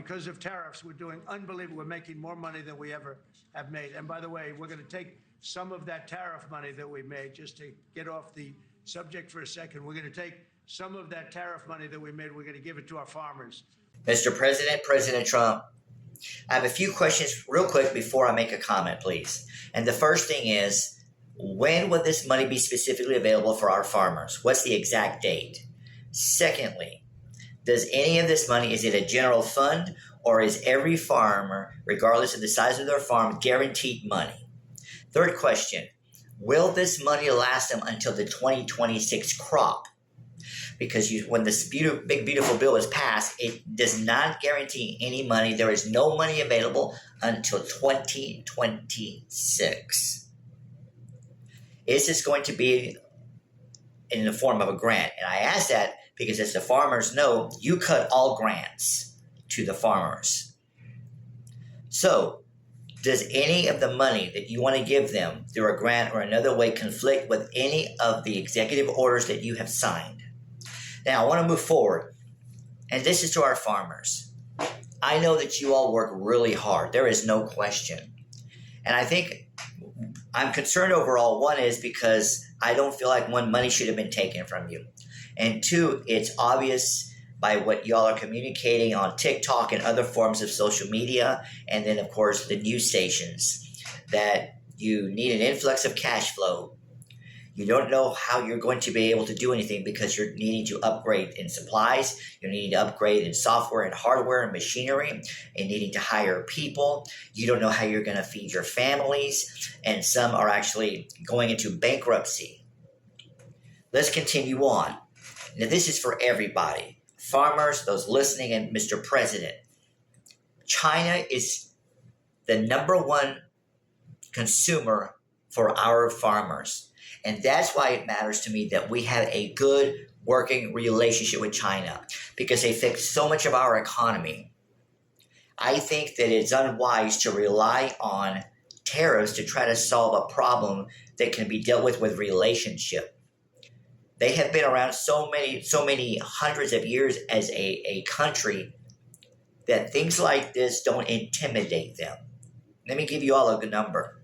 because of tariffs, we're doing unbelievable. We're making more money than we ever have made. And by the way, we're going to take some of that tariff money that we made, just to get off the subject for a second. We're going to take some of that tariff money that we made. We're going to give it to our farmers. Mr. President, President Trump, I have a few questions real quick before I make a comment, please. And the first thing is, when will this money be specifically available for our farmers? What's the exact date? Secondly, does any of this money, is it a general fund, or is every farmer, regardless of the size of their farm, guaranteed money? Third question, will this money last them until the 2026 crop? Because when this big, beautiful bill is passed, it does not guarantee any money. There is no money available until 2026. Is this going to be in the form of a grant? And I ask that because, as the farmers know, you cut all grants to the farmers. So, does any of the money that you want to give them through a grant or another way conflict with any of the executive orders that you have signed? Now, I want to move forward, and this is to our farmers. I know that you all work really hard. There is no question. And I think I'm concerned overall. One is because I don't feel like, one, money should have been taken from you. And two, it's obvious by what y'all are communicating on TikTok and other forms of social media, and then, of course, the news stations, that you need an influx of cash flow. You don't know how you're going to be able to do anything because you're needing to upgrade in supplies, you're needing to upgrade in software and hardware and machinery, and needing to hire people. You don't know how you're going to feed your families, and some are actually going into bankruptcy. Let's continue on. Now, this is for everybody. Farmers, those listening, and Mr. President. China is the number one consumer for our farmers. And that's why it matters to me that we have a good working relationship with China, because they fix so much of our economy. I think that it's unwise to rely on tariffs to try to solve a problem that can be dealt with relationship. They have been around so many hundreds of years as a country that things like this don't intimidate them. Let me give you all a good number.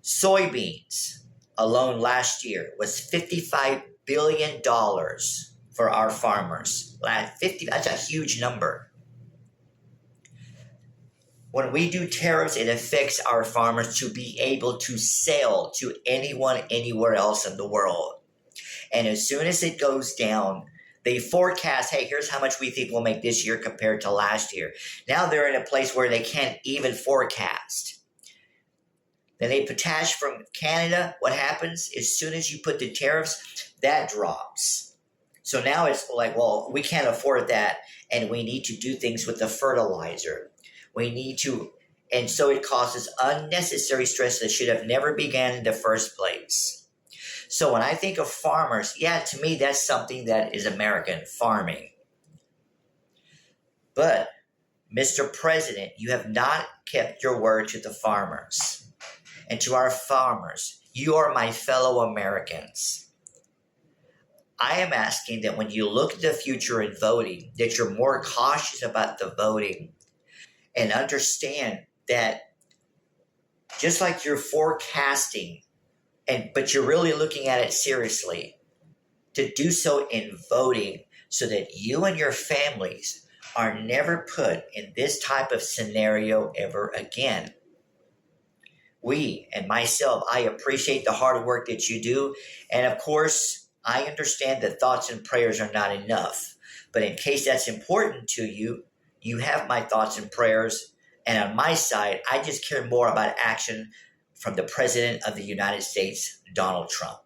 Soybeans alone last year was $55 billion for our farmers. That's a huge number. When we do tariffs, it affects our farmers to be able to sell to anyone, anywhere else in the world. And as soon as it goes down, they forecast, hey, here's how much we think we'll make this year compared to last year. Now they're in a place where they can't even forecast. Then they potash from Canada. What happens? As soon as you put the tariffs, that drops. So now it's like, well, we can't afford that, and we need to do things with the fertilizer. And so it causes unnecessary stress that should have never began in the first place. So when I think of farmers, yeah, to me, that's something that is American, farming. But, Mr. President, you have not kept your word to the farmers. And to our farmers, you are my fellow Americans. I am asking that when you look at the future in voting, that you're more cautious about the voting and understand that just like you're forecasting, but you're really looking at it seriously, to do so in voting so that you and your families are never put in this type of scenario ever again. We and myself, I appreciate the hard work that you do. And of course, I understand that thoughts and prayers are not enough. But in case that's important to you, you have my thoughts and prayers. And on my side, I just care more about action from the President of the United States, Donald Trump.